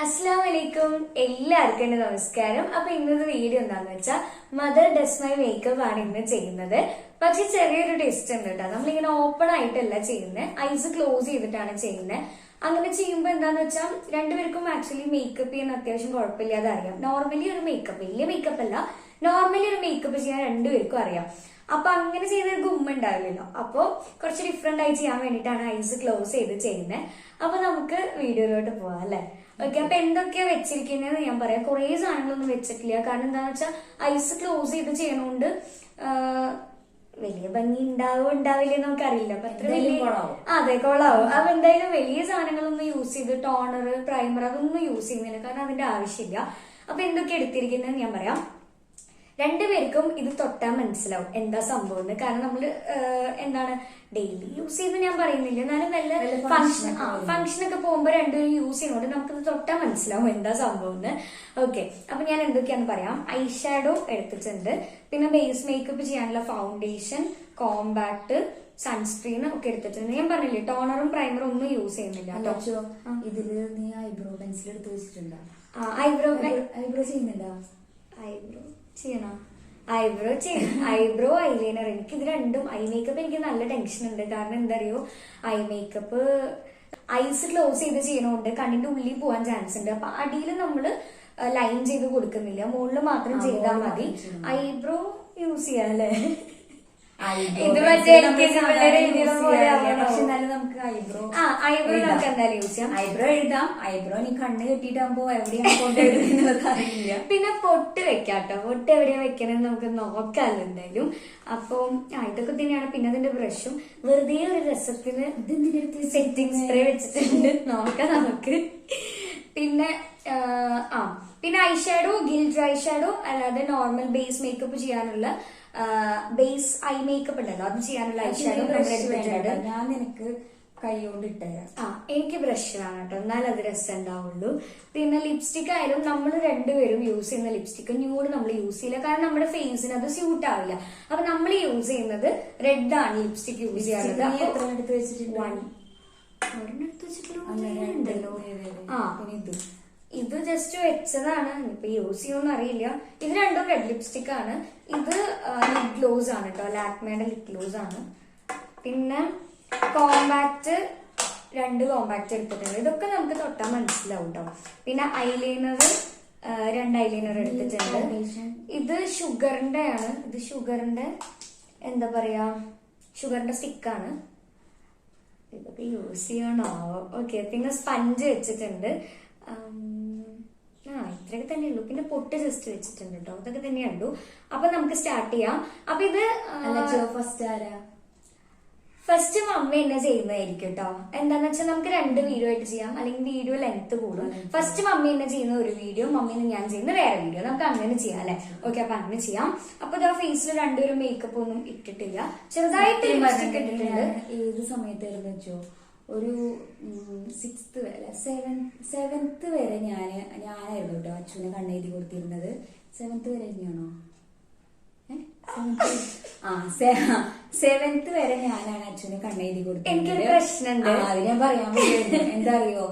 അസ്സലാമലൈക്കും എല്ലാവർക്കും എന്റെ നമസ്കാരം. അപ്പൊ ഇന്നത്തെ വീഡിയോ എന്താന്ന് വെച്ചാൽ മദർ ഡസ് മൈ മേക്കപ്പ് ആണ് ഇന്ന് ചെയ്യുന്നത്. പക്ഷെ ചെറിയൊരു ടെസ്റ്റ് ഉണ്ട് കേട്ടോ. നമ്മളിങ്ങനെ ഓപ്പൺ ആയിട്ടല്ല ചെയ്യുന്നത്, ഐസ് ക്ലോസ് ചെയ്തിട്ടാണ് ചെയ്യുന്നത്. അങ്ങനെ ചെയ്യുമ്പോൾ എന്താന്ന് വെച്ചാൽ രണ്ടുപേർക്കും ആക്ച്വലി മേക്കപ്പ് ചെയ്യാൻ അത്യാവശ്യം കുഴപ്പമില്ലാതെ അറിയാം. നോർമലി ഒരു മേക്കപ്പ്, വലിയ മേക്കപ്പ് അല്ല, നോർമലി ഒരു മേക്കപ്പ് ചെയ്യാൻ രണ്ടുപേർക്കും അറിയാം. അപ്പൊ അങ്ങനെ ചെയ്തൊരു ഗുമ്മ ഉണ്ടാവില്ലല്ലോ. അപ്പൊ കുറച്ച് ഡിഫറെന്റ് ആയി ചെയ്യാൻ വേണ്ടിയിട്ടാണ് ഐസ് ക്ലോസ് ചെയ്ത് ചെയ്യുന്നത്. അപ്പൊ നമുക്ക് വീഡിയോയിലോട്ട് പോവാം അല്ലെ. ഓക്കെ, അപ്പൊ എന്തൊക്കെയാ വെച്ചിരിക്കുന്നത് ഞാൻ പറയാം. കുറെ സാധനങ്ങളൊന്നും വെച്ചിട്ടില്ല, കാരണം എന്താന്ന് വെച്ചാൽ ഐസ് ക്ലോസ് ചെയ്ത് ചെയ്യണോണ്ട് വലിയ ഭംഗി ഉണ്ടാവില്ല നമുക്ക് അറിയില്ല. അപ്പൊ അത്ര വലിയ അതെ കൊളാവും. അപ്പൊ എന്തായാലും വലിയ സാധനങ്ങളൊന്നും യൂസ് ചെയ്ത് ടോണർ പ്രൈമർ അതൊന്നും യൂസ് ചെയ്യുന്നില്ല, കാരണം അതിന്റെ ആവശ്യമില്ല. അപ്പൊ എന്തൊക്കെ എടുത്തിരിക്കുന്നത് ഞാൻ പറയാം. രണ്ടുപേർക്കും ഇത് തൊട്ടാൽ മനസ്സിലാവും എന്താ സംഭവം എന്ന്. കാരണം നമ്മള് എന്താണ് ഡെയിലി യൂസ് ചെയ്ത് ഞാൻ പറയുന്നില്ല, എന്നാലും നല്ല ഫംഗ്ഷനൊക്കെ പോകുമ്പോൾ രണ്ടുപേരും യൂസ് ചെയ്യുന്നതുകൊണ്ട് നമുക്കിത് തൊട്ടാൽ മനസ്സിലാവും എന്താ സംഭവം എന്ന്. ഓക്കെ, അപ്പൊ ഞാൻ എന്തൊക്കെയാന്ന് പറയാം. ഐ ഷാഡോ എടുത്തിട്ടുണ്ട്, പിന്നെ ബേസ് മേക്കപ്പ് ചെയ്യാനുള്ള ഫൗണ്ടേഷൻ, കോമ്പാക്ട്, സൺസ്ക്രീൻ ഒക്കെ എടുത്തിട്ടുണ്ട്. ഞാൻ പറഞ്ഞില്ലേ ടോണറും പ്രൈമറും ഒന്നും യൂസ് ചെയ്യുന്നില്ല. ഇതില് നീ ഐബ്രോ പെൻസിൽ എടുത്ത് വെച്ചിട്ടുണ്ടോ? ഐബ്രോ ചെയ്യുന്നുണ്ടോ? ഐബ്രോ ചെയ്യണോ? ഐബ്രോ ഐലൈനർ എനിക്ക് ഇത് രണ്ടും. ഐ മേക്കപ്പ് എനിക്ക് നല്ല ടെൻഷൻ ഉണ്ട്, കാരണം എന്താ അറിയോ, ഐ മേക്കപ്പ് ഐസ് ക്ലോസ് ചെയ്ത് ചെയ്യണോണ്ട് കണ്ണിന്റെ ഉള്ളിൽ പോവാൻ ചാൻസ് ഉണ്ട്. അപ്പൊ അടിയിൽ നമ്മള് ലൈൻ ചെയ്ത് കൊടുക്കുന്നില്ല, മുകളിൽ മാത്രം ചെയ്താൽ മതി. ഐബ്രോ യൂസ് ചെയ്യാം അല്ലേ? ഇത് മറ്റേ പക്ഷെ എന്നാലും നമുക്ക് ഐബ്രോ നമുക്ക് എന്തായാലും യൂസ് ചെയ്യാം. ഐബ്രോ എഴുതാം. ഐബ്രോ നീ കണ്ണ് കെട്ടിട്ടാകുമ്പോ എവിടെയാണ് കൊണ്ടുവരുന്നത് അറിയില്ല. പിന്നെ പൊട്ട് വെക്കാട്ടോ. പൊട്ട് എവിടെയാ വെക്കണെന്ന് നമുക്ക് നോക്കാമല്ലോ എന്തായാലും. അപ്പം ഇതൊക്കെ തന്നെയാണ്. പിന്നെ അതിന്റെ ബ്രഷും വെറുതെ ഒരു രസത്തിന് സെറ്റിംഗ് സ്പ്രേ വെച്ചിട്ടുണ്ട്, നോക്കാം നമുക്ക്. പിന്നെ പിന്നെ I shadow, guild I shadow, അല്ലാതെ നോർമൽ ബേസ് മേക്കപ്പ് ചെയ്യാനുള്ള ബേസ് ഐ മേക്കപ്പ് ഉണ്ടല്ലോ, അത് ചെയ്യാനുള്ള ഐ ഷാഡോ എടുത്തിട്ടുണ്ട്. ഞാൻ നിനക്ക് കൈകൊണ്ട് ഇട്ടുതരാം. എനിക്ക് ബ്രഷ് വേണം കേട്ടോ, എന്നാലും അത് രസം ഉണ്ടാവുള്ളൂ. പിന്നെ ലിപ്സ്റ്റിക് ആയാലും നമ്മൾ രണ്ടുപേരും യൂസ് ചെയ്യുന്ന ലിപ്സ്റ്റിക് ന്യൂഡ് നമ്മൾ യൂസ് ചെയ്യില്ല, കാരണം നമ്മുടെ ഫേസിന് അത് സ്യൂട്ട് ആവില്ല. അപ്പൊ നമ്മൾ യൂസ് ചെയ്യുന്നത് റെഡ് ആണ് ലിപ്സ്റ്റിക് യൂസ് ചെയ്യാറുള്ളത്. എടുത്ത് വെച്ചിട്ടുണ്ടല്ലോ. ഇത് ജസ്റ്റ് വെച്ചതാണ്, ഇപ്പൊ യൂസ് ചെയ്യുമെന്ന് അറിയില്ല. ഇത് രണ്ടും റെഡ് ലിപ്സ്റ്റിക് ആണ്. ഇത് ലിപ് ഗ്ലോസ് ആണ് കേട്ടോ, ലാക്മേയുടെ ലിപ് ഗ്ലോസ് ആണ്. പിന്നെ കോമ്പാക്ട്, 2 കോമ്പാക്ട് എടുത്തിട്ടുണ്ട്. ഇതൊക്കെ നമുക്ക് തൊട്ടാൽ മനസ്സിലാവും കേട്ടോ. പിന്നെ ഐലൈനർ, 2 ഐലൈനർ എടുത്തിട്ടുണ്ട്. ഇത് ഷുഗറിന്റെ ആണ്. ഇത് ഷുഗറിന്റെ എന്താ പറയാ, ഷുഗറിന്റെ സ്റ്റിക്കാണ്. ഇതൊക്കെ യൂസ് ചെയ്യണോ? ഓക്കെ, പിന്നെ സ്പഞ്ച് വെച്ചിട്ടുണ്ട്. ഇത്രയൊക്കെ തന്നെ ഉള്ളൂ. പിന്നെ പൊട്ട് ജസ്റ്റ് വെച്ചിട്ടുണ്ട് കേട്ടോ, ഇതൊക്കെ തന്നെ ഉള്ളൂ. അപ്പൊ നമുക്ക് സ്റ്റാർട്ട് ചെയ്യാം. അപ്പൊ ഇത് ഫസ്റ്റ് മമ്മ എന്നെ ചെയ്യുന്നതായിരിക്കും കേട്ടോ. എന്താന്ന് വെച്ചാൽ നമുക്ക് 2 വീഡിയോ ആയിട്ട് ചെയ്യാം, അല്ലെങ്കിൽ വീഡിയോ ലെങ്ത് കൂടും. ഫസ്റ്റ് മമ്മി എന്നെ ചെയ്യുന്ന ഒരു വീഡിയോ, മമ്മീനെ ഞാൻ ചെയ്യുന്ന വേറെ വീഡിയോ, നമുക്ക് അങ്ങനെ ചെയ്യാം അല്ലെ. ഓക്കെ, അപ്പൊ അങ്ങനെ ചെയ്യാം. അപ്പൊ ഇതാ ഫേസിൽ രണ്ടുപേരും മേക്കപ്പ് ഒന്നും ഇട്ടിട്ടില്ല, ചെറുതായിട്ട് ഇട്ടിട്ടുണ്ട്. ഏത് സമയത്തായിരുന്നു വെച്ചോ, ഒരു 6th വരെ 7th വരെ ഞാനായിരുന്നു കേട്ടോ അച്ഛനെ കണ്ണെഴുതി കൊടുത്തിരുന്നത്. 7th വരെ തന്നെയാണോ? 7th വരെ ഞാനാണ് അച്ഛന് കണ്ണെഴുതി കൊടുത്തിരുന്നത്. അത് ഞാൻ പറയാൻ പറ്റും. എന്താ അറിയോ,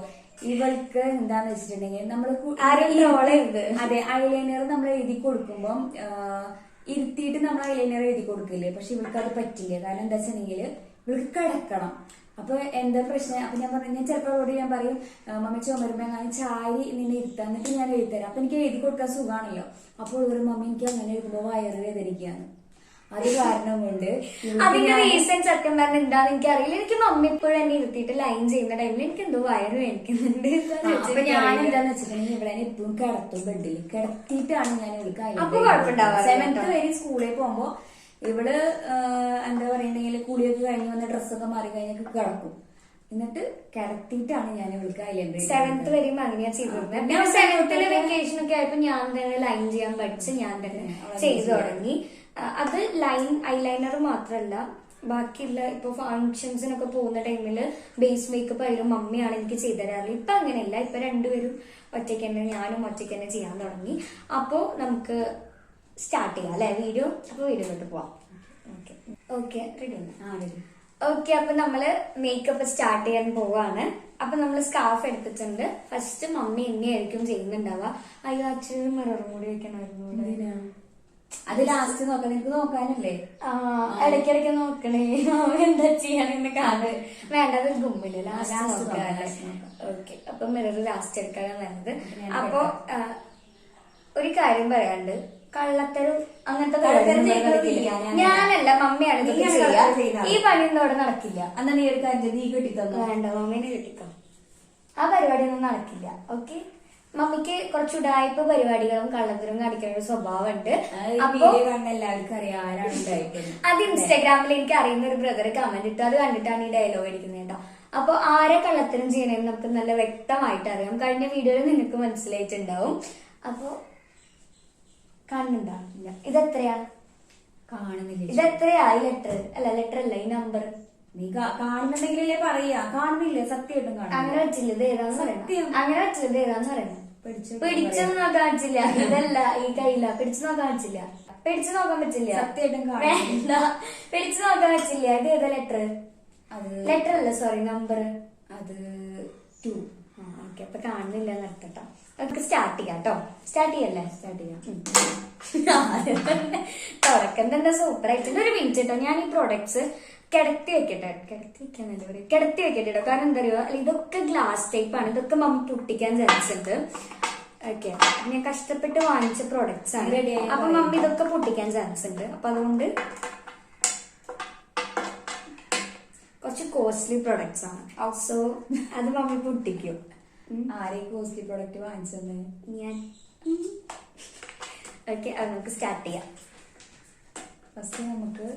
ഇവൾക്ക് എന്താന്ന് വെച്ചിട്ടുണ്ടെങ്കിൽ നമ്മള് അതെ ഐലൈനർ നമ്മൾ എഴുതി കൊടുക്കുമ്പം ഇരുത്തിയിട്ട് നമ്മൾ ഐലൈനർ എഴുതി കൊടുക്കില്ലേ, പക്ഷെ ഇവൾക്ക് അത് പറ്റില്ല. കാരണം എന്താ വെച്ചിട്ടുണ്ടെങ്കിൽ ഇവൾക്ക് കിടക്കണം. അപ്പൊ എന്താ പ്രശ്നം? അപ്പൊ ഞാൻ പറഞ്ഞു, ഞാൻ ചിലപ്പോൾ ഞാൻ പറയും മമ്മി ചുമരുമ്പോ അങ്ങനെ ചാരി നിന്നെ ഇരുത്താം, എന്നിട്ട് ഞാൻ എഴുതരാം. അപ്പൊ എനിക്ക് എഴുതി കൊടുക്കാൻ സുഖമാണല്ലോ. അപ്പോൾ ഒരു മമ്മി എനിക്ക് അങ്ങനെ എഴുതുമ്പോ വയറ് വേദനിക്കുകയാണ്. അത് കാരണം കൊണ്ട് അതിന്റെ റീസൺ സത്യം പറഞ്ഞ എന്താന്ന് എനിക്ക് അറിയില്ല. എനിക്ക് മമ്മി ഇപ്പോഴും എന്നെ ഇരുത്തിയിട്ട് ലൈൻ ചെയ്യുന്ന ടൈമിൽ എനിക്ക് എന്തോ വയറ് വേദനിക്കുന്നുണ്ട്. അപ്പൊ ഞാൻ എന്താന്ന് വെച്ചിട്ടുണ്ടെങ്കിൽ ഇവിടെ എപ്പോഴും കിടത്തും, ബെഡിൽ കിടത്തിയിട്ടാണ് ഞാൻ ഇവൾക്ക്. അപ്പൊ കുഴപ്പമുണ്ടാവാം. 7th വരെ സ്കൂളിൽ പോകുമ്പോ ഇവള് എന്താ പറയുന്നെങ്കിൽ കുളിയൊക്കെ കഴിഞ്ഞ് വന്ന ഡ്രസ്സൊക്കെ മാറി കഴിഞ്ഞൊക്കെ കിടക്കും, എന്നിട്ട് കിടത്തിയിട്ടാണ് ഞാൻ ഇവൾക്ക് ഐലൈനർ. 7th വരെയും അങ്ങനെയാ ചെയ്തിരുന്നത്. പിന്നെ 7th വെക്കേഷൻ ഒക്കെ ആയപ്പോ ഞാൻ തന്നെ ലൈൻ ചെയ്യാൻ പഠിച്ച് ഞാൻ തന്നെ ചെയ്തു തുടങ്ങി. അത് ഐലൈനർ മാത്രല്ല, ബാക്കിയുള്ള ഇപ്പൊ ഫങ്ഷൻസിനൊക്കെ പോകുന്ന ടൈമില് ബേസ് മേക്കപ്പ് ആയാലും മമ്മിയാണ് എനിക്ക് ചെയ്തു തരാറ്. ഇപ്പൊ അങ്ങനെയല്ല, ഇപ്പൊ രണ്ടുപേരും ഒറ്റയ്ക്ക് തന്നെ, ഞാനും ഒറ്റയ്ക്ക് തന്നെ ചെയ്യാൻ തുടങ്ങി. അപ്പോ നമുക്ക് സ്റ്റാർട്ട് ചെയ്യാം അല്ലെ വീഡിയോ. അപ്പൊ വീഡിയോയിലോട്ട് പോവാം. Okay, ready. ഓക്കെ, അപ്പൊ നമ്മള് മേക്കപ്പ് സ്റ്റാർട്ട് ചെയ്യാൻ പോവാണ്. അപ്പൊ നമ്മള് സ്കാർഫ് എടുത്തിട്ടുണ്ട്. ഫസ്റ്റ് മമ്മി എന്നെയായിരിക്കും ചെയ്യുന്നുണ്ടാവുക. അയ്യോ, അച്ഛനും മിററും കൂടി വെക്കണമായിരുന്നു. അത് ലാസ്റ്റ് നോക്കാം, നിനക്ക് നോക്കാനല്ലേ. ഇടയ്ക്കിടയ്ക്ക് നോക്കണേ എന്താ ചെയ്യാനെന്ന് കാണുന്നത്. വേണ്ടത് ഗുമ്മില് ലാസ്റ്റ് നോക്കാം. ഓക്കെ, അപ്പൊ മിറർ ലാസ്റ്റ് എടുക്കാനാണ് വേണ്ടത്. അപ്പൊ ഒരു കാര്യം പറയാണ്ട്, കള്ളത്തരം അങ്ങനത്തെ ഞാനല്ല, മമ്മിയാണ് ഇതൊക്കെ ചെയ്യുക. ഈ പണിയൊന്നും അവിടെ നടക്കില്ല. എന്നാ നീ ഒരു കാര്യം നീ കെട്ടിത്തന്നു. വേണ്ട, മമ്മീനെ കെട്ടിക്കോ. ആ പരിപാടിയൊന്നും നടക്കില്ല. ഓക്കെ, മമ്മിക്ക് കുറച്ച് ഉടായ്പ പരിപാടികളും കള്ളത്തരവും കാണിക്കുന്ന ഒരു സ്വഭാവമുണ്ട്. അപ്പൊ എല്ലാവർക്കും അറിയാം ആരാണ് ഉണ്ടായിട്ടുള്ളത്. അത് ഇൻസ്റ്റാഗ്രാമിൽ എനിക്ക് അറിയുന്ന ഒരു ബ്രദർ കമന്റ് ഇട്ടു. അത് കണ്ടിട്ടാണ് ഈ ഡയലോഗ് അടിക്കുന്നത് കേട്ടോ. അപ്പൊ ആരെ കള്ളത്തരം ചെയ്യണമെന്ന് നമുക്ക് നല്ല വ്യക്തമായിട്ട് അറിയാം. കഴിഞ്ഞ വീഡിയോയിൽ നിനക്ക് മനസ്സിലായിട്ടുണ്ടാവും. അപ്പൊ കാണുന്നുണ്ടാവില്ല. ഇതെത്രയാ? കാണുന്നില്ല. ഇതെത്രയാ? ഈ ലെറ്റർ അല്ല, ഈ നമ്പർ. നീ കാണുന്നുണ്ടെങ്കിലല്ലേ പറയാ. കാണുന്നില്ല, സത്യമായിട്ടും കാണും. അങ്ങനെ വെച്ചില്ല, ഇത് ഏതാന്ന് പറയണം. അങ്ങനെ വെച്ചില്ല, ഇത് ഏതാന്ന് പറയണം. പിടിച്ചൊന്നും നോക്കാൻ പറ്റില്ല. ഇതല്ല, ഈ കയ്യില. പിടിച്ചു നോക്കാൻ പറ്റില്ല. പിടിച്ചു നോക്കാൻ പറ്റില്ല. സത്യമായിട്ടും വേണ്ട, പിടിച്ചു നോക്കാൻ പറ്റില്ല. ഇത് ഏതാ ലെറ്റർ? ലെറ്റർ അല്ല, സോറി, നമ്പർ. അത് 2. ഓക്കെ, അപ്പൊ കാണുന്നില്ല നിർത്തട്ടോ. നമുക്ക് സ്റ്റാർട്ട് ചെയ്യാം കേട്ടോ. സ്റ്റാർട്ട് ചെയ്യല്ലേ? സ്റ്റാർട്ട് ചെയ്യാം. തുടക്കം തന്നെ സൂപ്പർ ആയിട്ടുണ്ട്. ഒരു മിനിറ്റ് കേട്ടോ, ഞാൻ ഈ പ്രോഡക്ട്സ് കിടത്തി വെക്കട്ടെ. കിടത്തി വെക്കട്ടെ കേട്ടോ. കാരണം എന്താ പറയുക, ഇതൊക്കെ ഗ്ലാസ് ടൈപ്പ് ആണ്. ഇതൊക്കെ മമ്മി പൊട്ടിക്കാൻ ചാൻസ് ഉണ്ട്. ഓക്കെ, ഞാൻ കഷ്ടപ്പെട്ട് വാങ്ങിച്ച പ്രോഡക്ട്സ് ആണ്. അപ്പൊ മമ്മി ഇതൊക്കെ പൊട്ടിക്കാൻ ചാൻസ് ഉണ്ട്. അപ്പൊ അതുകൊണ്ട് കുറച്ച് കോസ്റ്റ്ലി പ്രോഡക്ട്സ് ആണ്. സോ അത് മമ്മി പൊട്ടിക്കും. ആരെ കോസ്റ്റ്ലി പ്രോഡക്റ്റ് വാങ്ങിച്ചത്? ഞാൻ. ഓക്കെ, അത് നമുക്ക് സ്റ്റാർട്ട് ചെയ്യാം. ഫസ്റ്റ് നമുക്ക്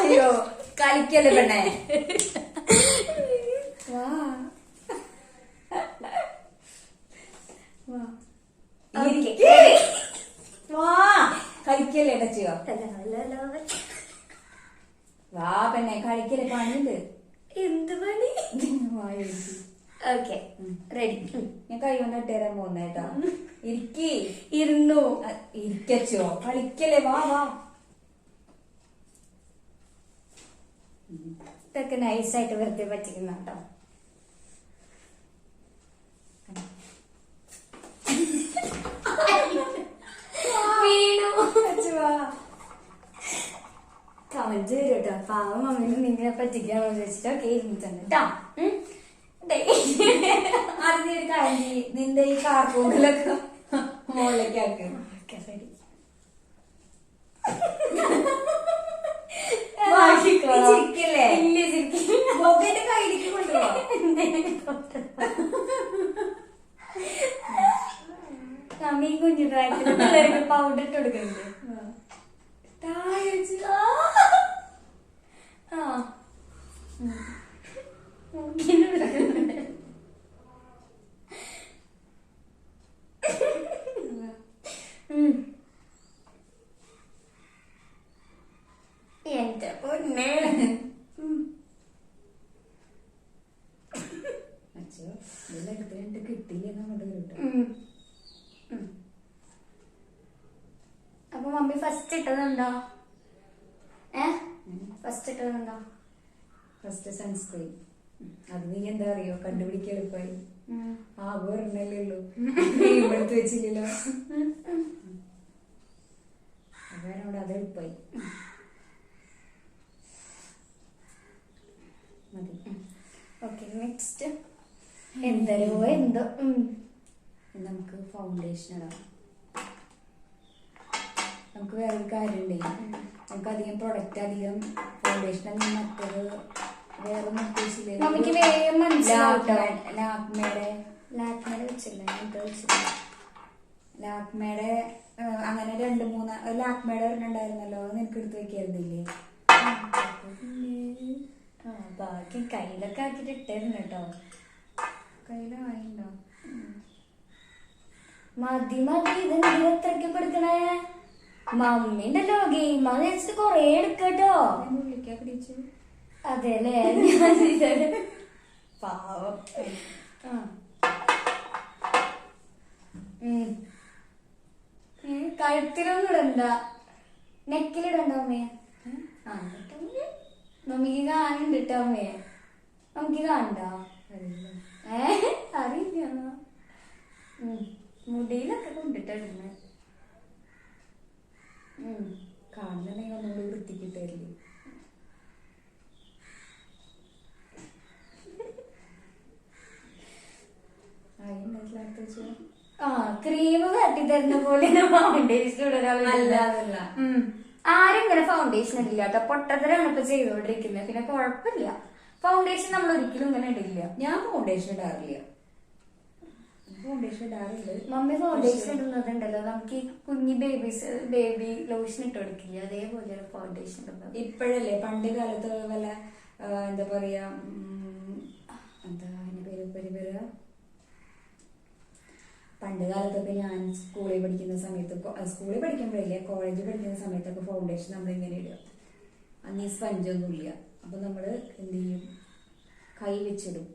അയ്യോ കളിക്കല്ലേ പെണ്ണേ. കളിക്കല്ലേ ടച്ചിയോ? വാ പെണ്ണെ, കളിക്കല്ലേ, പണിയുണ്ട്. എന്ത് പണി? Okay, ready. ഞാൻ കൈ കൊണ്ട് ഇട്ടുതരാൻ പോകുന്നേട്ടോ. ഇരുന്നു ഇരിക്കച്ചോ, കളിക്കല്ലേ. വാ വാ. ഇതൊക്കെ നൈസായിട്ട് വെറുതെ പറ്റിക്കുന്ന കേട്ടോ. വീണു. കമന്റ് വരും കേട്ടോ. പാവം മമ്മീനെ നിങ്ങളെ പറ്റിക്കാണോ ചോദിച്ചിട്ടൊക്കെ ഇരുന്നിട്ടുണ്ട് കേട്ടോ. അത് നീ ഒരു കാര്യം, നിന്റെ ഈ കാർട്ടൂണിലൊക്കെ മുകളിലേക്ക് ആക്ക്. ശരി, ചിരിക്കല്ലേ? ഇല്ല, ചിരിക്കില്ല. ബൊബേന്റെ കയ്യിലേക്ക് കൊണ്ടുപോവാ. മമ്മി കുഞ്ഞു പ്രായത്തിൽ പിള്ളേർക്ക് പൗഡർ ഇട്ട് കൊടുക്കുന്നുണ്ട്. എന്റെ പൊന്നേ. അപ്പൊ മമ്മി ഫസ്റ്റ് ഇട്ടതുണ്ടോ? ഫസ്റ്റ് ഇട്ടതുണ്ടോ? First sunscreen. അത് നീ എന്താ അറിയോ, കണ്ടുപിടിക്കാൻ എളുപ്പമായി. ആകെ ഒരെണ്ണല്ലേ ഉള്ളൂ, എടുത്ത് വെച്ചില്ലല്ലോ. അതാരോട് അത് എളുപ്പമായി. മതി. ഓക്കെ, നെക്സ്റ്റ് എന്തോ നമുക്ക് ഫൗണ്ടേഷൻ ഇടാം. നമുക്ക് വേറൊരു കാര്യമുണ്ടേ, നമുക്ക് അധികം പ്രൊഡക്റ്റ്, അധികം ഫൗണ്ടേഷൻ അല്ലെങ്കിൽ മറ്റത് വേറെ ഉദ്ദേശിച്ചില്ലേ. നമുക്ക് വേഗം മനസ്സിലാവട്ടോ. ലാക്മേടെ വെച്ചില്ല, ലാക്മേടെ അങ്ങനെ 2-3 ലാക്മേടെ ഒരെണ്ണുണ്ടായിരുന്നല്ലോ, നിനക്ക് എടുത്ത് വെക്കായിരുന്നില്ലേ? ബാക്കി കയ്യിലൊക്കെ ആക്കിട്ട് ഇട്ടായിരുന്നു കേട്ടോ. കയ്യിലായിണ്ടോ? മതി മതി, ഇത് എത്രയ്ക്ക് കൊടുക്കണേ? മമ്മി ഉണ്ടല്ലോ ഗെയിം അത് വെച്ചിട്ട് കൊറേ എടുക്കട്ടോ. വിളിക്കാ പിടിച്ചു. അതെല്ലേ പാവം. കഴുത്തിലൊന്നും ഇടണ്ട, നെക്കിലിടണ്ട അമ്മയെ. മമ്മിക്ക് കാണുന്നുണ്ട് കേട്ടോ അമ്മയെ. നമുക്ക് കാണണ്ട അറിയില്ല. മുടിയിലൊക്കെ കൊണ്ടിട്ടിടുന്നു. കാണുന്നുണ്ടെങ്കിൽ ഒന്നുകൂടി വൃത്തിക്കിട്ടല്ലേ. ക്രീം തട്ടി തരുന്ന പോലെ ഫൗണ്ടേഷൻ ഇടൊരാളല്ല. ആരും ഇങ്ങനെ ഫൗണ്ടേഷൻ ഇടില്ല കേട്ടോ. പൊട്ടത്തരാണ് ഇപ്പൊ ചെയ്തോണ്ടിരിക്കുന്നത്. പിന്നെ കുഴപ്പമില്ല, ഫൗണ്ടേഷൻ നമ്മൾ ഒരിക്കലും ഇങ്ങനെ ഇടില്ല. ഞാൻ ഫൗണ്ടേഷൻ ഇടാറില്ല. മമ്മി ഫൗണ്ടേഷൻ ഇടുന്നതുണ്ടല്ലോ, നമുക്ക് ഈ കുഞ്ഞി ബേബി ലോഷൻ ഇട്ട് കൊടുക്കില്ല, അതേപോലെയാണ് ഫൗണ്ടേഷൻ ഇടുന്നത്. ഇപ്പോഴല്ലേ, പണ്ട് കാലത്ത് വല്ല എന്താ പറയാ, എന്താ അതിന്റെ പേര് പണ്ട് കാലത്തൊക്കെ ഞാൻ സ്കൂളിൽ പഠിക്കുന്ന സമയത്ത്, സ്കൂളിൽ പഠിക്കുമ്പോഴില്ല കോളേജിൽ പഠിക്കുന്ന സമയത്തൊക്കെ ഫൗണ്ടേഷൻ നമ്മൾ ഇങ്ങനെ ഇടുക. അന്ന് ഈ സ്പഞ്ചൊന്നും ഇല്ല. അപ്പൊ നമ്മള് എന്ത് ചെയ്യും, കൈ വെച്ചിടും.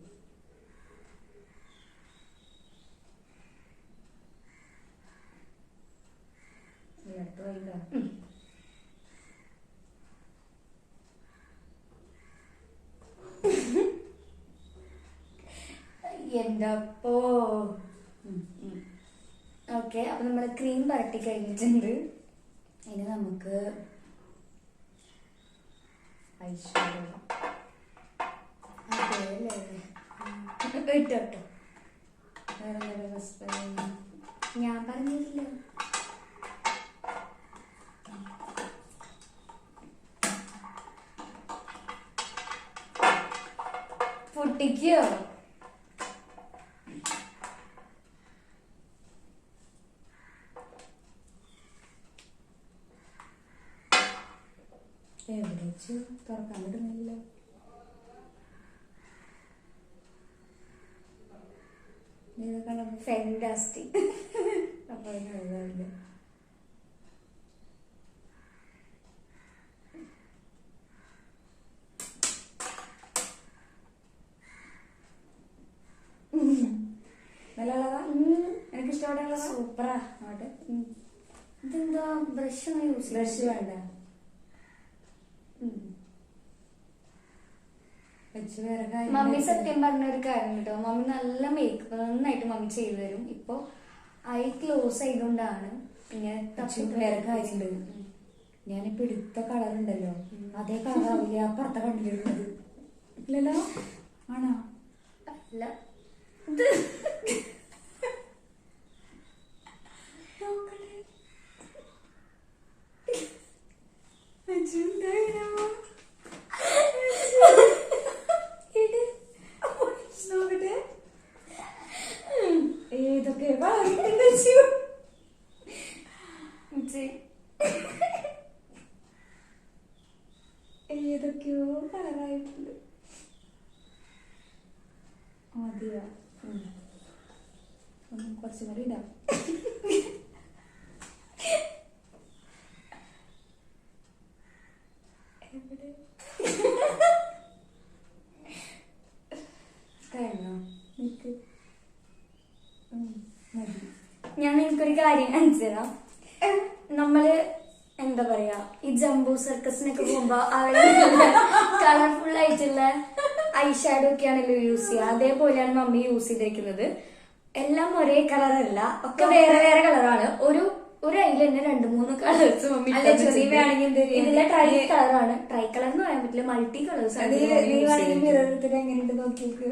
അടുത്ത് വൈകാ എന്റെ അപ്പോ. ഓക്കെ, അപ്പൊ നമ്മള് ക്രീം പരട്ടി കഴിഞ്ഞിട്ടുണ്ട്. ഇനി നമുക്ക് ഐഷാഡോ ഇട്ടോ. ഞാൻ പറഞ്ഞില്ല. പൊട്ടിക്കോ? എവിടെ വെച്ച് തുറക്കാൻ പറ്റുന്നില്ല. ഫാന്റാസ്റ്റിക്. അപ്പൊ അതിനറിയില്ല. നല്ല കളറാ, എനിക്ക് ഇഷ്ടപ്പെട്ട സൂപ്പറാ. അവിടെ ഇതെന്താ ബ്രഷ് യൂസ്? ബ്രഷ് വേണ്ട, മമ്മി സത്യം പറഞ്ഞ ഒരു കാര്യം കേട്ടോ, മമ്മി നല്ല മേക്കപ്പ് നന്നായിട്ട് മമ്മി ചെയ്തു തരും. ഇപ്പൊ ഐ ക്ലോസ് ആയതുകൊണ്ടാണ് വേറെ കാര്യമുണ്ട്. ഞാനിപ്പോ എടുത്ത കളർ ഉണ്ടല്ലോ, അതേ കളറാവില്ല അപ്പുറത്തെ കണ്ടിലിടുന്നത്. ഇല്ലല്ലോ? ആണോ? അല്ല, ഏതൊക്കെ ഏതൊക്കെയോ കളറായിട്ടുണ്ട്. മതിയോ? കുറച്ചും കൂടി ഇടാം. കഴിഞ്ഞോ? ഞാൻ നിനക്കൊരു കാര്യം കാണിച്ചു തരാം. നമ്മള് എന്താ പറയാ, ഈ ജംബോ സർക്കസിനൊക്കെ പോകുമ്പോ അവര് കളർഫുൾ ആയിട്ടുള്ള ഐഷാഡോ ഒക്കെയാണല്ലോ യൂസ് ചെയ്യുക. അതേപോലെയാണ് മമ്മി യൂസ് ചെയ്തിരിക്കുന്നത്. എല്ലാം ഒരേ കളറല്ല, ഒക്കെ വേറെ വേറെ കളറാണ്. ഒരു അതിൽ തന്നെ 2-3 കളേഴ്സ് മമ്മി. ഇതിലെ ട്രൈ കളറാണ്. ട്രൈ കളർ എന്ന് പറയാൻ പറ്റില്ല, മൾട്ടി കളേഴ്സ്. എങ്ങനെയുണ്ട് നോക്കിയൊക്കെ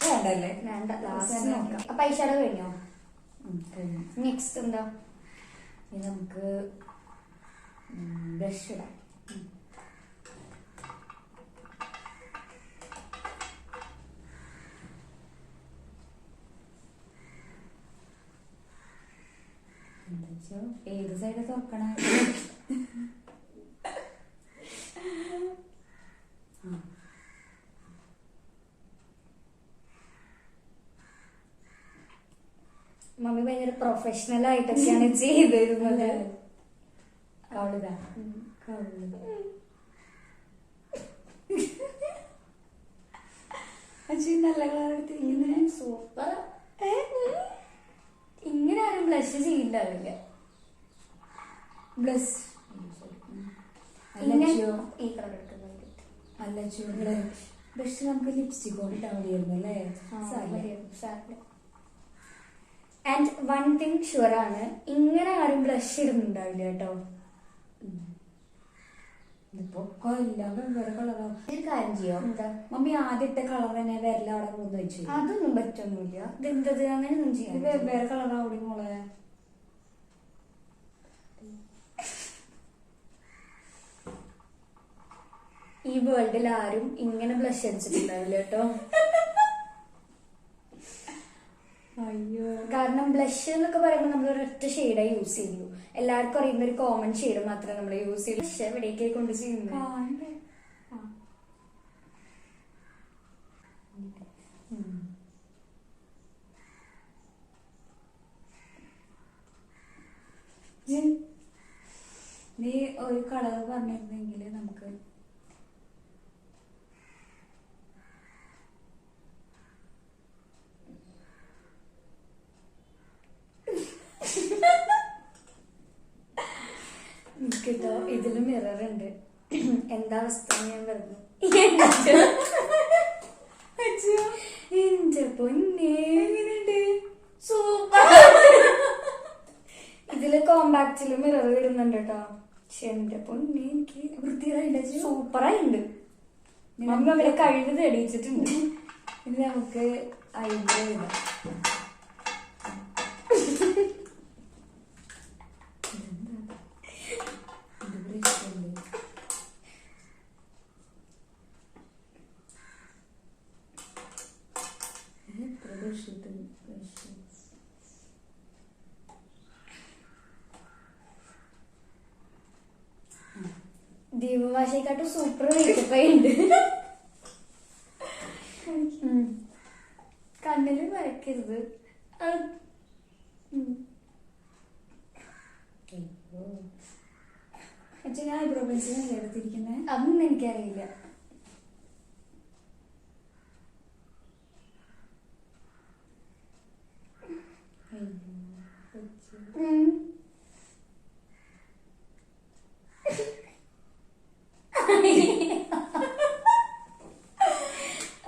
വേണ്ടല്ലേ? വേണ്ട, ലാസ്റ്റ് നോക്കാം. അപ്പൊ ഐഷാഡോ കഴിഞ്ഞോ? നെക്സ്റ്റ് എന്താ? ഇനി നമുക്ക് ബ്രഷ് ഇടാം. ഏത് സൈഡ് തുറക്കണ? മമ്മി ഭയങ്കര പ്രൊഫഷണൽ ആയിട്ടൊക്കെയാണ് ചെയ്തിരുന്നത്. കവളിതാ കവള് അച്ഛൻ നല്ല കളർ എടുത്തിരിക്കുന്നേ. സൂപ്പർ. ഇങ്ങനെ ആരും ബ്ലഷ് ചെയ്യണ്ടാവില്ല. ബ്ലസ് ഈ കളർ എടുക്കുന്നത് അല്ല ബ്ലഷ് നമുക്ക് ലിപ്സ്റ്റിക് കൊണ്ട് ഇട്ടാൽ മതിയായിരുന്നു അല്ലേ? ആൻഡ് വൺ തിങ് ഷുവർ ആണ്, ഇങ്ങനെ ആരും ബ്ലഷ് ഇടുന്നുണ്ടാവില്ല കേട്ടോ. ഇപ്പൊ എല്ലാം വെവ്വേറെ കളറാവും. ഒരു കാര്യം ചെയ്യോ, എന്താ മമ്മി ആദ്യത്തെ കളർ തന്നെ വരല അവിടെ കൊണ്ടു വെച്ചു. അതൊന്നും പറ്റൊന്നുമില്ല. ഇതെന്തത് അങ്ങനെയൊന്നും ചെയ്യാം. വെവ്വേറെ കളറാവും മോളെ. ഈ വേൾഡിൽ ആരും ഇങ്ങനെ ബ്ലഷ് അടിച്ചിട്ടുണ്ടാവില്ല കേട്ടോ. അയ്യോ, കാരണം ബ്ലഷ് എന്നൊക്കെ പറയുമ്പോൾ നമ്മൾ ഒരൊറ്റ ഷെയ്ഡേ യൂസ് ചെയ്യൂ. എല്ലാവർക്കും അറിയുന്ന ഒരു കോമൺ ഷെയ്ഡ് മാത്രമേ നമ്മൾ യൂസ് ചെയ്യൂ. ബ്ലഷ് എവിടേക്ക് കൊണ്ട് ചെയ്യുന്നു. നീ ഒരു കളർ പറഞ്ഞിരുന്നെങ്കിൽ നമുക്ക് കേട്ടോ. ഇതില് മിറർ ഉണ്ട്. എന്താ അവസ്ഥ ഞാൻ പറഞ്ഞു. എന്റെ പൊന്നെ സൂപ്പർ. ഇതില് കോമ്പാക്റ്റില് മിറർ ഇടുന്നുണ്ട് കേട്ടോ. പക്ഷെ എന്റെ പൊന്നെ എനിക്ക് വൃത്തിയായിട്ട് സൂപ്പറായിട്ടുണ്ട്. മമ്മി അവരെ കഴിവ് തെളിയിച്ചിട്ടുണ്ട്. ഇനി നമുക്ക് ഐബ്രോ ഇടാം. ദീപഭാഷയെക്കാട്ടും സൂപ്പർ മേക്കപ്പായി ഉണ്ട്. കണ്ണില് വരക്കരുത്. അച്ഛൻ ഐബ്രോ പെൻസിലല്ലേ എടുത്തിരിക്കുന്നേ? അതൊന്നും എനിക്കറിയില്ല.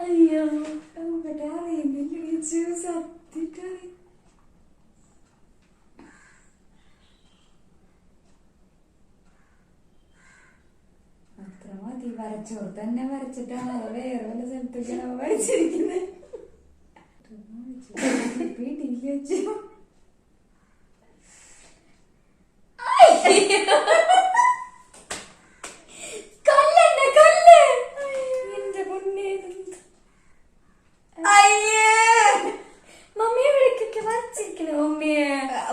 അയ്യോ സത്യട്ടാണ്. അത്ര മതി. വരച്ചോർ തന്നെ വരച്ചിട്ടാണ് വേറെ വല്ല സ്ഥലത്തേക്കാണ് വരച്ചിരിക്കുന്നത്.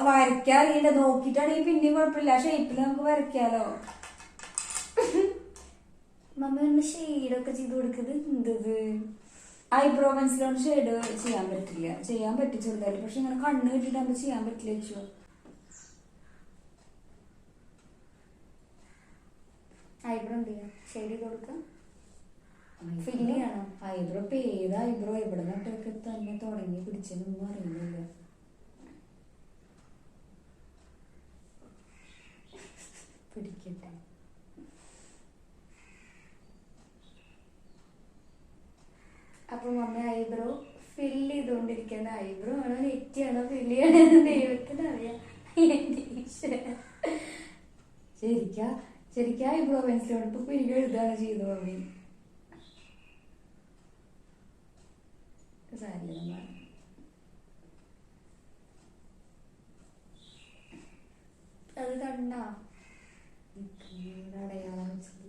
വരയ്ക്കാറില്ല. നോക്കിട്ടാണെങ്കിൽ പിന്നെയും കുഴപ്പമില്ല. ഷേപ്പിൽ നമുക്ക് വരയ്ക്കാലോ. മമ്മി ഒന്ന് ഷെയ്ഡൊക്കെ ചെയ്ത് കൊടുക്കുന്നത് എന്തത്? ഐബ്രോ പെൻസിലോണ്ട് ഷെയ്ഡ് ചെയ്യാൻ പറ്റില്ല. ചെയ്യാൻ പറ്റി ചെറുതായിട്ട്. പക്ഷെ ഇങ്ങനെ കണ്ണ് കിട്ടിട്ട് നമുക്ക് ചെയ്യാൻ പറ്റില്ല. വെച്ചോ ഐബ്രോ എന്ത് ചെയ്യാം? ഷെയ്ഡ് ചെയ്ത് കൊടുക്കാം. ഫില്ല് ചെയ്യണം. ഐബ്രോ ഇപ്പൊ ഏത് ഐബ്രോ എവിടെ നിന്നൊക്കെ തന്നെ തുടങ്ങി പിടിച്ചെന്നൊന്നും അറിയുന്നില്ല. പിടിക്കട്ടെ. അപ്പൊ മമ്മി ഐബ്രോ ഫില്ല് ചെയ്തോണ്ടിരിക്കുന്ന ഐബ്രോ ആണോ നെറ്റിയാണോ ഫില്ല് ചെയ്യണമെന്ന് ദൈവത്തിനറിയാം. ശരിക്കും ഐബ്രോ പെൻസിലോട് ഇപ്പൊ പിരികെ എഴുതാണ് ചെയ്തു മമ്മി. സാരിയമ്മ അത് കണ്ടാ അടയാളം വെച്ചത്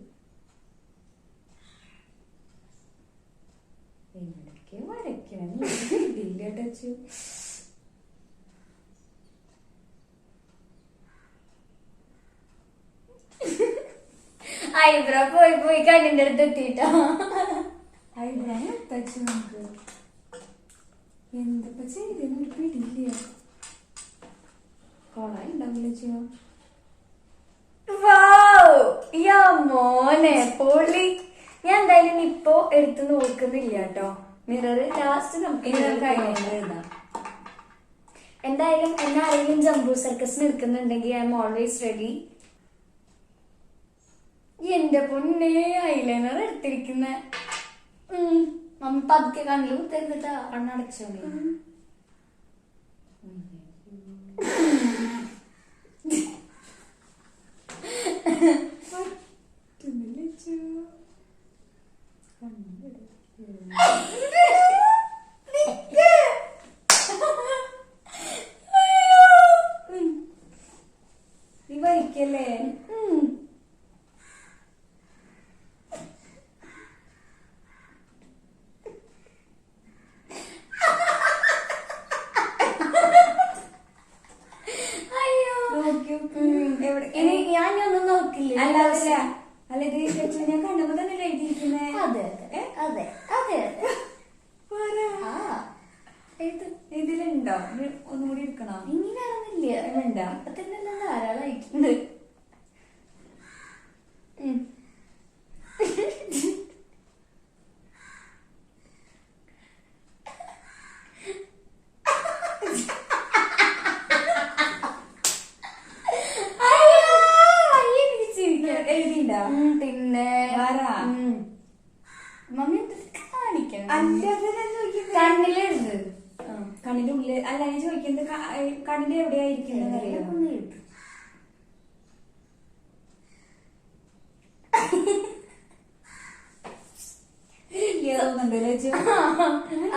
എവിടേക്ക് വരയ്ക്കണം ഇതില്ല ടച്ച്. ഐബ്രോ പോയി കണ്ണിന്റെ അടുത്ത് എത്തിയിട്ടോ. ഐബ്രോ ടച്ച് നമുക്ക് എന്തൊക്കെ ചെയ്തെന്ന് ഒരു പിടിയില്ല. കൊളായി ഉണ്ടാവില്ല ചെയ്യോ. മോനെ പൊളി. ഞാൻ എന്തായാലും ഇപ്പൊ എടുത്ത് നോക്കുന്നില്ല കേട്ടോ മിറർ. ലാസ്റ്റ് നമുക്ക് എന്തായാലും എന്നെ ആരെങ്കിലും ജംബൂ സർക്കസിന് എടുക്കുന്നുണ്ടെങ്കിൽ ഐ എം ഓൾവേസ് റെഡി. എന്റെ പൊന്നെ ഐലൈനർ എടുത്തിരിക്കുന്ന മമ്മി പതുക്കെ കണ്ണു തരുന്നിട്ടാ. കണ്ണടച്ചോ നീ വലിക്കല്ലേ? ഞാനൊന്നും നോക്കില്ല. അല്ല ഇത് ഞാൻ കണ്ടപ്പോ തന്നെ എഴുതിയിരിക്കുന്നേ. അതെ അതെ അതെ ഇതിലുണ്ടോ? ഒന്നുകൂടി എടുക്കണോ? ഇനി വേണമെന്നില്ല. വേണ്ട, അപ്പൊ തന്നെ ധാരാളമായിട്ടുണ്ട്. എഴുതിണ്ടാ? പിന്നെ മമ്മി കാണിക്കണം. കണ്ണിലെഴുത്. കണ്ണിന്റെ ഉള്ളിൽ അല്ല ഞാൻ ചോദിക്കുന്നത് കണ്ണിന്റെ എവിടെയായിരിക്കുന്നത് അറിയാം.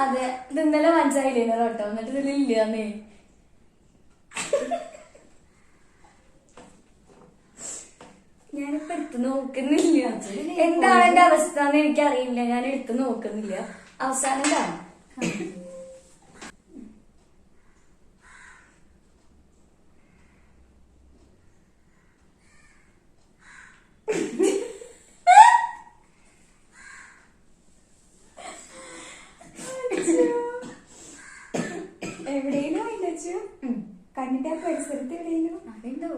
അതെ, ഇത് ഇന്നലെ മനസ്സിലായില്ലേ കേട്ടോ. എന്നിട്ട് ഇതിലില്ലാന്നേ. ഞാനിപ്പോ എടുത്ത് നോക്കുന്നില്ല. എന്താണ് എന്റെ അവസ്ഥ എന്ന് എനിക്കറിയില്ല. ഞാൻ എടുത്ത് നോക്കുന്നില്ല. അവസാനം കാണാം. എവിടെയും കണ്ണിന്റെ ആ പരിസരത്ത് എവിടെയും അതുണ്ടോ?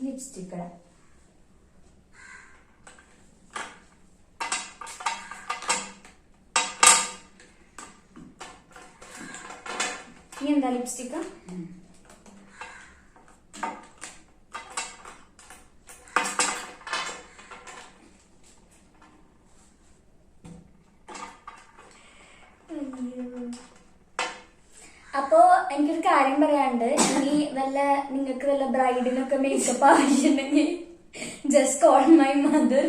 ലിപ്സ്റ്റിക് നീ എന്താ ലിപ്സ്റ്റിക്കാ? അപ്പോ എനിക്കൊരു കാര്യം പറയാണ്ട്. ഇനി നിങ്ങൾക്ക് വല്ല ബ്രൈഡിനൊക്കെ മേക്കപ്പ് ആവശ്യമുണ്ടെങ്കിൽ ജസ്റ്റ് കോൾ മൈ മദർ.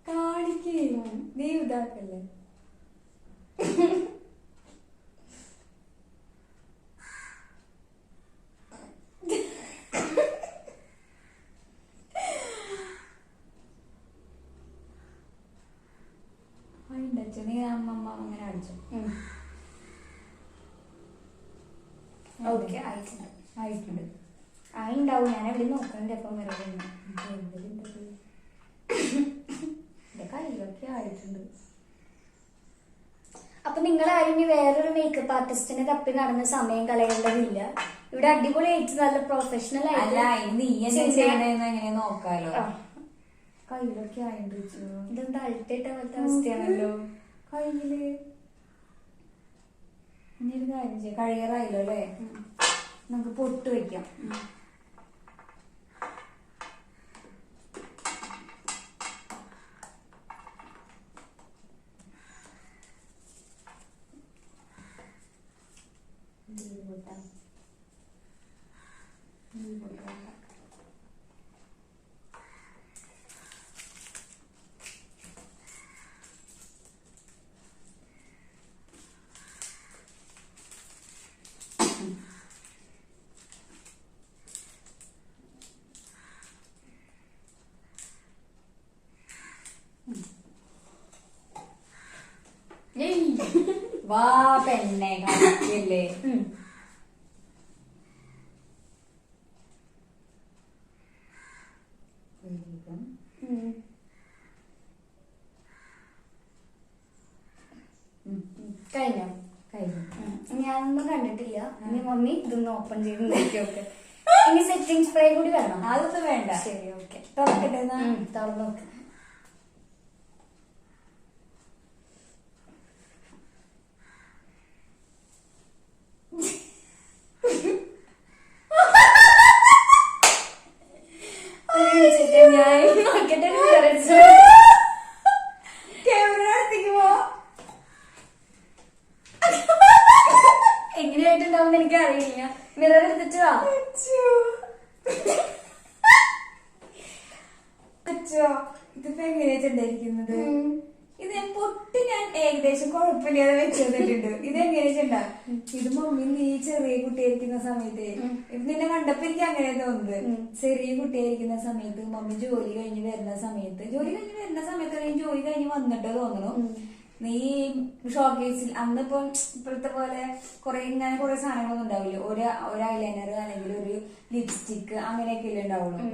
കാണിക്കേ നീ ഇതാക്കല്ലേ. നീ അമ്മമ്മ അങ്ങനെ അടിച്ചു. ഓക്കെ, ആയിട്ടുണ്ട്. ആയിട്ടുണ്ട്. ആയിണ്ടാവും. ഞാൻ എവിടെ നോക്കണ്ടേ അപ്പം വരെ. എന്റെ കയ്യിലൊക്കെ ആയിട്ടുണ്ട്. അപ്പൊ നിങ്ങൾ ആരും ഇനി വേറൊരു മേക്കപ്പ് ആർട്ടിസ്റ്റിനെ തപ്പി നടന്ന സമയം കളയേണ്ടതില്ല. ഇവിടെ അടിപൊളിയായിട്ട് നല്ല പ്രൊഫഷണൽ അല്ല നീ എന്താ ചെയ്യണെന്ന് എങ്ങനെ നോക്കാലോ. കയ്യിലൊക്കെ ആയിട്ട് ഇതെന്താ അൾട്ടേറ്റ പോലത്തെ അവസ്ഥയാണല്ലോ കയ്യില്. ഇനി ഒരു കാര്യം ചെയ്യാം, കഴിയാറായില്ലോ അല്ലേ? നമുക്ക് പൊട്ട് വെക്കാം. വാ പെണ്ണെ കളിക്കല്ലേ. കഴിഞ്ഞോ? കഴിഞ്ഞു. ഞാനൊന്നും കണ്ടിട്ടില്ല. ഇനി മമ്മി ഇതൊന്ന് ഓപ്പൺ ചെയ്ത് നോക്കിയൊക്കെ. ഇനി സെറ്റിംഗ് സ്പ്രേ കൂടി വേണം? അതൊന്നും വേണ്ട. ശരി, ഓക്കെ. തുറക്കട്ടെ? തുറന്നു നോക്ക്. ഞാൻ നോക്കട്ടെ. ക്യാമറ അടുത്തേക്ക് പോ. എങ്ങനെയായിട്ടുണ്ടാവും എനിക്ക് അറിയില്ല. മിറർ എടുത്തിട്ട് വാ. അച്ഛോ, ഇതിപ്പോ എങ്ങനെയാ ഇത് ഞാൻ ഏകദേശം കുഴപ്പമില്ലാതെ വെച്ച് തന്നിട്ടുണ്ട്. ഇത് എങ്ങനെയാ ഇത് മമ്മി നീ ചെറിയ കുട്ടിയായിരിക്കുന്ന സമയത്ത് ഇത് നിന്നെ കണ്ടപ്പോ എനിക്ക് അങ്ങനെ തോന്നുന്നത്. ചെറിയ കുട്ടിയായിരിക്കുന്ന സമയത്ത് മമ്മി ജോലി കഴിഞ്ഞ് വരുന്ന സമയത്ത് അല്ലെങ്കിൽ ജോലി കഴിഞ്ഞ് വന്നിട്ട് തോന്നണു നീ ഷോക്കേസിൽ അന്നിപ്പോ ഇപ്പോഴത്തെ പോലെ ഇങ്ങനെ കുറെ സാധനങ്ങളൊന്നും ഉണ്ടാവില്ല. ഒരു ഐലൈനർ അല്ലെങ്കിൽ ഒരു ലിപ്സ്റ്റിക് അങ്ങനെയൊക്കെ അല്ലേ ഉണ്ടാവുള്ളൂ.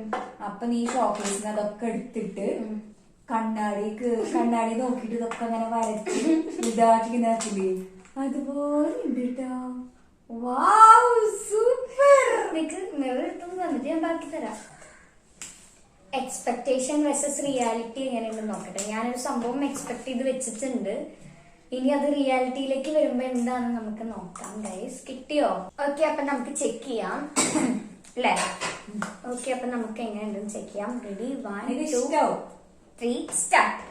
അപ്പൊ നീ ഷോക്കേസിന് അതൊക്കെ എടുത്തിട്ട് കണ്ണാടി നോക്കിട്ട് ഇതൊക്കെ അങ്ങനെ വരച്ച് ഇതാക്കില്ലേ അതുപോലെ ഉണ്ട് കേട്ടോ. വാവ്, സൂപ്പർ. നിനക്ക് മിറർ എടുത്തൊന്ന് വന്നിട്ട് ഞാൻ ബാക്കി തരാം. എക്സ്പെക്ടേഷൻ വേഴ്സസ് റിയാലിറ്റി എങ്ങനെയുണ്ടെന്ന് നോക്കട്ടെ. ഞാനൊരു സംഭവം എക്സ്പെക്ട് ചെയ്ത് വെച്ചിട്ടുണ്ട്. ഇനി അത് റിയാലിറ്റിയിലേക്ക് വരുമ്പോ എന്താണെന്ന് നമുക്ക് നോക്കാം. ഗൈസ്, കിട്ടിയോ? ഓക്കെ, അപ്പൊ നമുക്ക് ചെക്ക് ചെയ്യാം അല്ലേ? ഓക്കെ, അപ്പൊ നമുക്ക് എങ്ങനെയുണ്ടെന്ന് ചെക്ക് ചെയ്യാം. Ready, 1 2 3 start.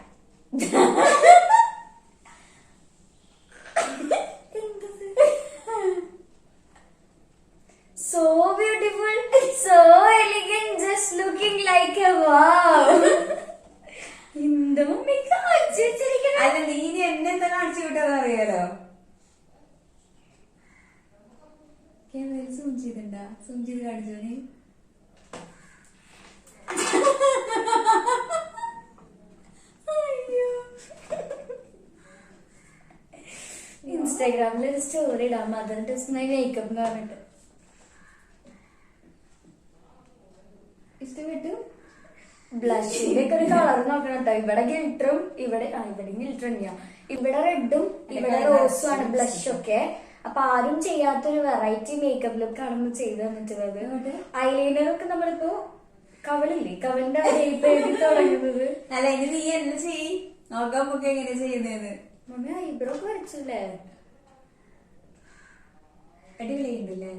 So beautiful, so elegant, just looking like a wow. അല്ല, നീ എന്നെ എന്താ കാണിച്ചു വിട്ടതെന്ന് അറിയാലോ. ക്യാമറയിൽ സൂം ചെയ്തിട്ടുണ്ടാ? സൂം ചെയ്ത് കാണിച്ചോ നീ? ഇൻസ്റ്റാഗ്രാമിൽ ഒരു സ്റ്റോറി ഇടാം, മദർ ഡസ് മൈ മേക്കപ്പ് എന്ന് പറഞ്ഞിട്ട്. ഇഷ്ടപ്പെട്ടു? ബ്ലഷിന്റെ ഒക്കെ ഒരു കളർ നോക്കണം കേട്ടോ. ഇവിടെ ഗിൽറ്ററും ഇവിടെ ഗിൽറ്റർ ഇല്ല, ഇവിടെ റെഡും ഇവിടെ റോസും ആണ് ബ്ലഷ് ഒക്കെ. അപ്പൊ ആരും ചെയ്യാത്തൊരു വെറൈറ്റി മേക്കപ്പ് ലുക്ക് ആണെന്ന് ചെയ്ത് തന്നിട്ടുള്ളത്. ഐലൈനർ ഒക്കെ നമ്മളിപ്പോ കവളില്ലേ, കവളിന്റെ ഇപ്പൊ എഴുതി തുടങ്ങുന്നത്. അല്ല, ഇനി നീ എന്നെ ചെയ് നോക്കാം നമുക്ക് എങ്ങനെ ചെയ്യുന്നത്. മമ്മി ഐബ്രോ ഒക്കെ വരച്ചല്ലേ? അടിപൊളിയുണ്ടല്ലേ?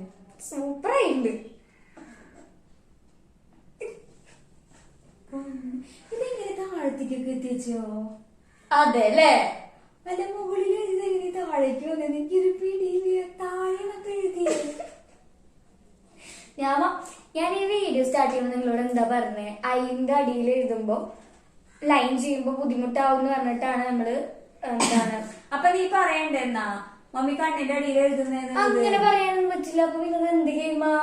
സൂപ്പറായിണ്ട്. ഇതെങ്ങനെ താഴത്തേക്കൊക്കെ എത്തിച്ചോ? അതെ അല്ലേ? അല്ല, മുകളിൽ എഴുതെങ്ങനെ താഴേക്ക് വന്നത്? എനിക്കൊരു പിടിയില്ല. താഴെ എഴുതി. ഞാൻ ഈ വീഡിയോ സ്റ്റാർട്ട് ചെയ്യുമ്പോൾ നിങ്ങളോട് എന്താ പറഞ്ഞേ? ഐന്റെ അടിയിൽ എഴുതുമ്പോ ലൈൻ ചെയ്യുമ്പോ ബുദ്ധിമുട്ടാവും എന്ന് പറഞ്ഞിട്ടാണ് നമ്മള് എന്താണ്. അപ്പൊ നീ പറയണ്ടെന്നാ മമ്മി കണ്ണിന്റെ അടിയിൽ എഴുതുന്നത്? അങ്ങനെ പറയാനൊന്നും പറ്റില്ല. അപ്പൊ പിന്നെ എന്ത് ഗെയിമാ?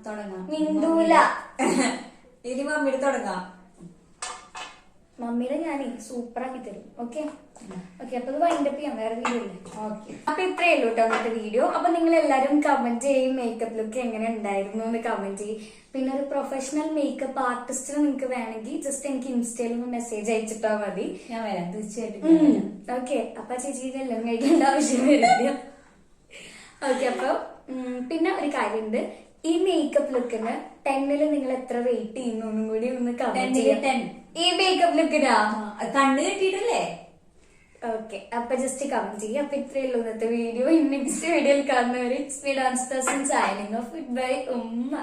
തുടങ്ങാം. മിണ്ടൂല. ഇനി മമ്മിയുടെ തുടങ്ങാം. മമ്മിയുടെ ഞാനേ സൂപ്പറാക്കി തരും. ഓക്കെ ഓക്കെ, അപ്പൊ അത് വൈൻഡപ്പ് ചെയ്യാം. വേറെ വീഡിയോ ഇല്ലേ? ഓക്കെ, അപ്പൊ ഇത്രയേ ഉള്ളൂ കേട്ടോ അന്നത്തെ വീഡിയോ. അപ്പൊ നിങ്ങൾ എല്ലാരും കമന്റ് ചെയ്യും മേക്കപ്പ് ലുക്ക് എങ്ങനെ ഉണ്ടായിരുന്നു എന്ന് കമന്റ് ചെയ്യും. പിന്നെ ഒരു പ്രൊഫഷണൽ മേക്കപ്പ് ആർട്ടിസ്റ്റിനെ നിങ്ങൾക്ക് വേണമെങ്കിൽ ജസ്റ്റ് എനിക്ക് ഇൻസ്റ്റയിൽ ഒന്ന് മെസ്സേജ് അയച്ചിട്ടാ മതി. ഞാൻ വരാം, തീർച്ചയായിട്ടും. ഓക്കെ, അപ്പൊ ചേച്ചിക്ക് എല്ലാം കഴിക്കേണ്ട ആവശ്യം വരില്ല. ഓക്കെ, അപ്പൊ പിന്നെ ഒരു കാര്യമുണ്ട്. ഈ മേക്കപ്പ് ലുക്കിന് 10ൽ നിങ്ങൾ എത്ര റേറ്റ് ചെയ്യുന്നു കൂടി ഒന്ന് കമന്റ് ചെയ്യാം. ഈ മേക്കപ്പ് ലുക്കിനാ കണ്ണ് കെട്ടിയിട്ടല്ലേ? ഓക്കെ, അപ്പൊ ജസ്റ്റ് കമന്റ് ചെയ്യാം. അപ്പൊ ഇത്രയേ ഉള്ളൂ ഇന്നത്തെ വീഡിയോ. നെക്സ്റ്റ് വീഡിയോയിൽ കാണുന്നവരെ it's me dance person signing off. Good bye ഉമ്മ.